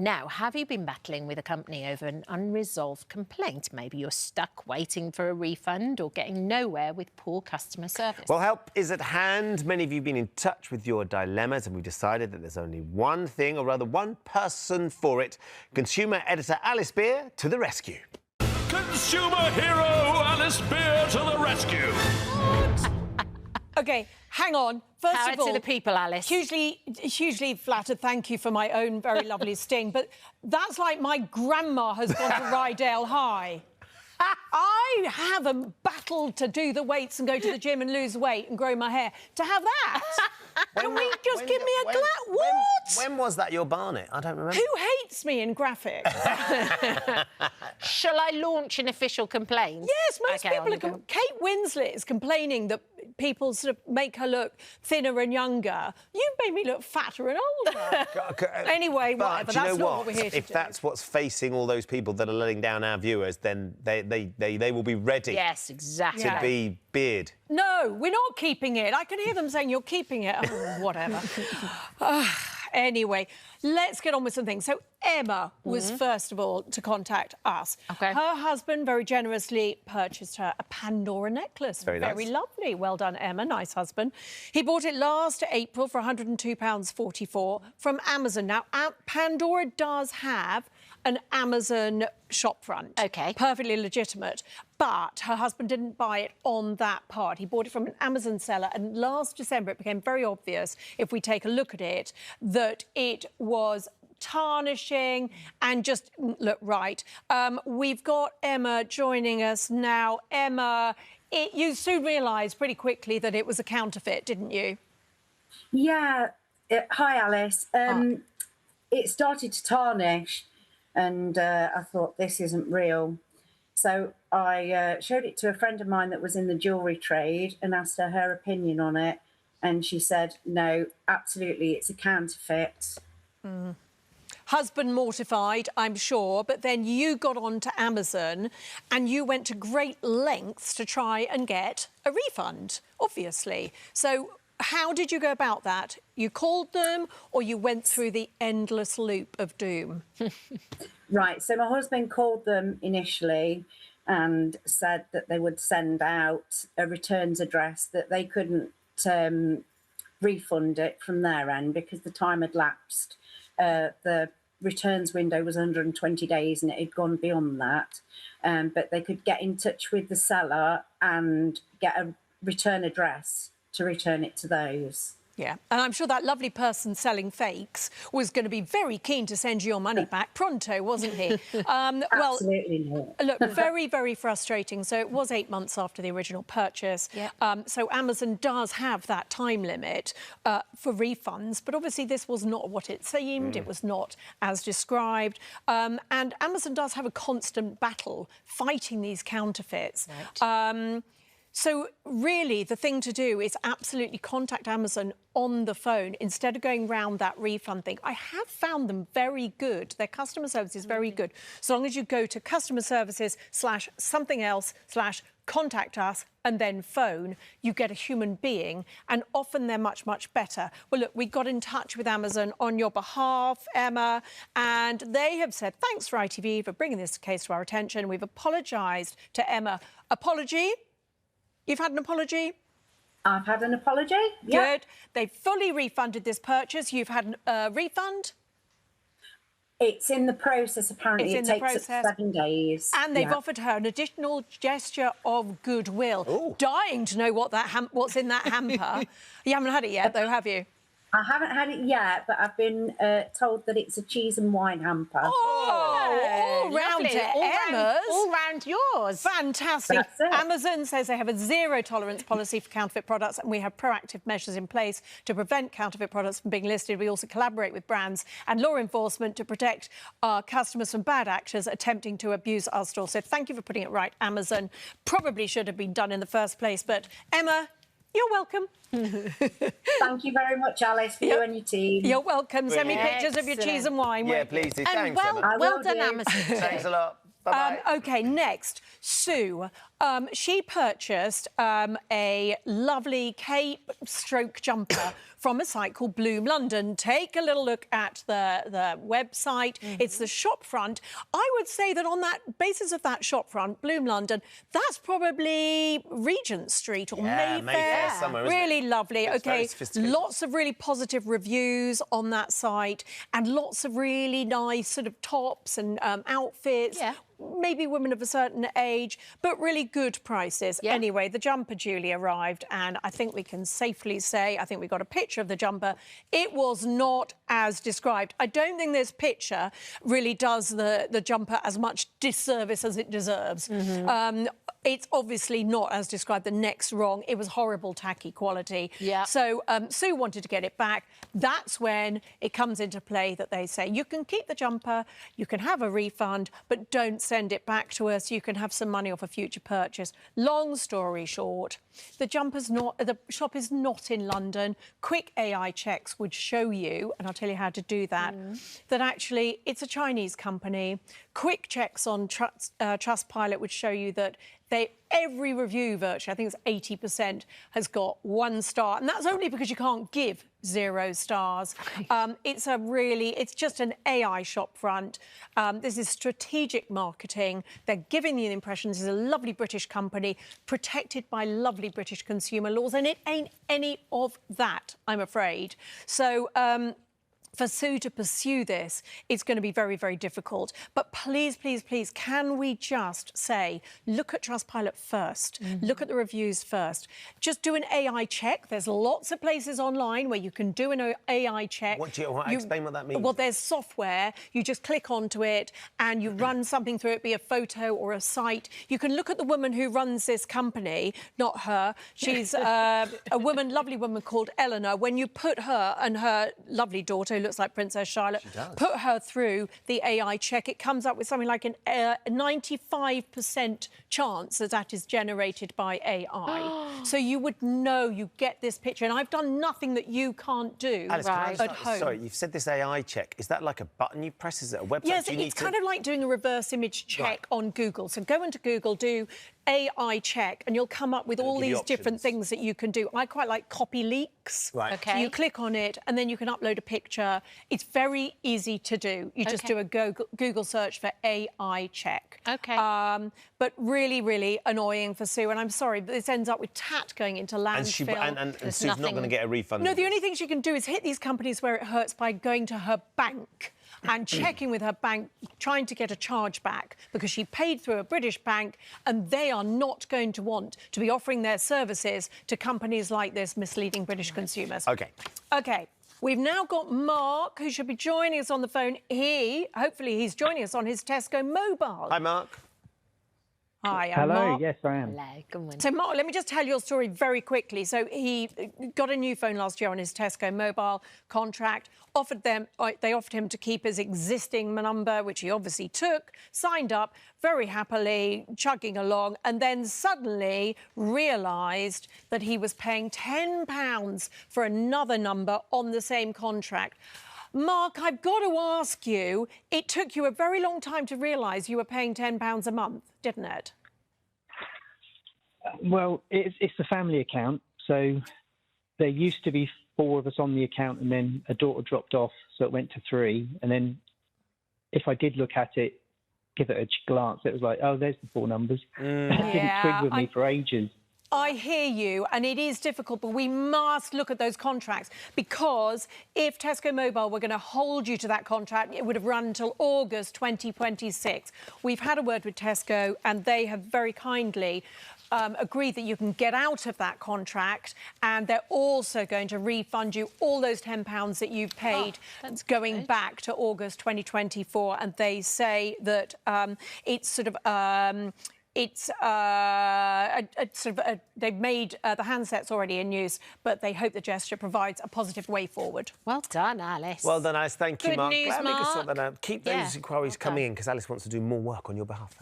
Now, have you been battling with a company over an unresolved complaint? Maybe you're stuck waiting for a refund or getting nowhere with poor customer service. Well, help is at hand. Many of you have been in touch with your dilemmas, and we've decided that there's only one thing, or rather one person for it. Consumer editor Alice Beer to the rescue. Consumer hero Alice Beer to the rescue. OK, hang on. First Power of all, to the people, Alice. Hugely flattered. Thank you for my own very lovely sting. But that's like my grandma has gone to Rydale High. I haven't battled to do the weights and go to the gym and lose weight and grow my hair. To have that, can we just give me a glass? What? When was that your barnet? I don't remember. Who hates me in graphics? Shall I launch an official complaint? Yes, most people are... Kate Winslet is complaining that people sort of make her look thinner and younger. You made me look fatter and older. Anyway, whatever, that's not what we're here to do. If that's what's facing all those people that are letting down our viewers, then they will be ready. Yes, exactly. To be beard. No, we're not keeping it. I can hear them saying you're keeping it. Oh, whatever. Anyway, let's get on with some things. So Emma was first of all to contact us. Okay. Her husband very generously purchased her a Pandora necklace. Very nice. Very lovely. Well done, Emma. Nice husband. He bought it last April for £102.44 from Amazon. Now, Pandora does have an Amazon shopfront. OK. Perfectly legitimate. But her husband didn't buy it on that part. He bought it from an Amazon seller, and last December it became very obvious, if we take a look at it, that it was tarnishing and just look right. We've got Emma joining us now. Emma, you soon realised pretty quickly that it was a counterfeit, didn't you? Yeah. Hi, Alice. It started to tarnish, and I thought, this isn't real. So I showed it to a friend of mine that was in the jewellery trade and asked her opinion on it. And she said, no, absolutely, it's a counterfeit. Husband mortified, I'm sure, but then you got on to Amazon and you went to great lengths to try and get a refund, obviously. So how did you go about that? You called them or you went through the endless loop of doom? Right, so my husband called them initially and said that they would send out a returns address, that they couldn't refund it from their end because the time had lapsed. The returns window was 120 days and it had gone beyond that. But they could get in touch with the seller and get a return address to return it to those. Yeah, and I'm sure that lovely person selling fakes was going to be very keen to send you your money back pronto, wasn't he? Absolutely not. Look, very, very frustrating. So it was 8 months after the original purchase. Yep. So Amazon does have that time limit for refunds, but obviously this was not what it seemed. It was not as described. And Amazon does have a constant battle fighting these counterfeits. Right. So really, the thing to do is absolutely contact Amazon on the phone instead of going round that refund thing. I have found them very good. Their customer service is very good. So long as you go to customer services/something else/contact us and then phone, you get a human being, and often they're much, much better. Well, look, we got in touch with Amazon on your behalf, Emma, and they have said, thanks for ITV for bringing this case to our attention. We've apologised to Emma. Apology? You've had an apology? I've had an apology. Good. Yep. They've fully refunded this purchase. You've had a refund? It's in the process, apparently. It takes up 7 days. And they've offered her an additional gesture of goodwill. Ooh. Dying to know what what's in that hamper. You haven't had it yet, though, have you? I haven't had it yet, but I've been told that it's a cheese and wine hamper. Oh, all round Emma's. All round yours. Fantastic. Amazon says they have a zero-tolerance policy for counterfeit products, and we have proactive measures in place to prevent counterfeit products from being listed. We also collaborate with brands and law enforcement to protect our customers from bad actors attempting to abuse our store. So thank you for putting it right, Amazon. Probably should have been done in the first place, but Emma, you're welcome. Thank you very much, Alice, for you and your team. You're welcome. Send me pictures of your cheese and wine. Yeah, please do. And Thanks, well done, Amazon. Thanks a lot. Bye-bye. OK, next, Sue. She purchased a lovely cape-stroke jumper from a site called Bloom London. Take a little look at the website. It's the shop front. I would say that on that basis of that shop front, Bloom London, that's probably Regent Street or Mayfair. Somewhere, isn't really it? lovely. It's very okay, sophisticated. lots of really positive reviews on that site and lots of really nice sort of tops and outfits. Yeah. Maybe women of a certain age, but really good prices. Yeah. Anyway, the jumper duly arrived, and I think we can safely say, I think we got a picture of the jumper. It was not as described. I don't think this picture really does the jumper as much disservice as it deserves. It's obviously not as described. The neck's wrong. It was horrible, tacky quality. Yeah. So Sue wanted to get it back. That's when it comes into play that they say, you can keep the jumper, you can have a refund, but don't send it back to us. You can have some money off a future purchase. Long story short, the shop is not in London. Quick AI checks would show you, and I'll tell you how to do that, that actually it's a Chinese company. Quick checks on Trustpilot would show you that every review virtually, I think it's 80%, has got 1 star. And that's only because you can't give 0 stars. It's just an AI shop front. This is strategic marketing. They're giving you the impression this is a lovely British company protected by lovely British consumer laws. And it ain't any of that, I'm afraid. So for Sue to pursue this, it's going to be very, very difficult. But please, please, please, can we just say, look at Trustpilot first, look at the reviews first. Just do an AI check. There's lots of places online where you can do an AI check. Explain what that means. Well, there's software. You just click onto it and you run something through it, be a photo or a site. You can look at the woman who runs this company, not her. She's a woman, lovely woman called Eleanor. When you put her and her lovely daughter, who looks like Princess Charlotte, put her through the AI check, it comes up with something like a 95% chance that is generated by AI. So you would know, you get this picture. And I've done nothing that you can't do Alice, at home. Sorry, you've said this AI check. Is that like a button you press? Is it a website? Yes, it's kind of like doing a reverse image check on Google. So go into Google, do AI check, and you'll come up with all these different things that you can do. I quite like copy leaks. Right. Okay. So you click on it, and then you can upload a picture. It's very easy to do. You just do a Google search for AI check. Okay. But really, really annoying for Sue. And I'm sorry, but this ends up with Tat going into landfill. And Sue's not going to get a refund. No, the only thing she can do is hit these companies where it hurts by going to her bank and checking with her bank, trying to get a charge back because she paid through a British bank and they are not going to want to be offering their services to companies like this misleading British consumers. OK. We've now got Mark, who should be joining us on the phone. Hopefully he's joining us on his Tesco mobile. Hi, Mark. Hi, Hello, Mark. yes, I am. Hello, good morning. So, Mark, let me just tell your story very quickly. So he got a new phone last year on his Tesco mobile contract. They offered him to keep his existing number, which he obviously took, signed up very happily, chugging along, and then suddenly realised that he was paying £10 for another number on the same contract. Mark, I've got to ask you, it took you a very long time to realise you were paying £10 a month, didn't it? Well, it's the family account. So there used to be 4 of us on the account, and then a daughter dropped off, so it went to 3. And then if I did look at it, give it a glance, it was like, oh, there's the 4 numbers. It didn't twig with me for ages. I hear you, and it is difficult, but we must look at those contracts because if Tesco Mobile were going to hold you to that contract, it would have run until August 2026. We've had a word with Tesco, and they have very kindly agreed that you can get out of that contract, and they're also going to refund you all those £10 that you've paid going back to August 2024. And they say that it's sort of... they've made the handsets already in use, but they hope the gesture provides a positive way forward. Well done, Alice. Well done, Alice. Thank you, Good Mark. news, Glad we could sort Mark. that out. Keep those inquiries coming in because Alice wants to do more work on your behalf.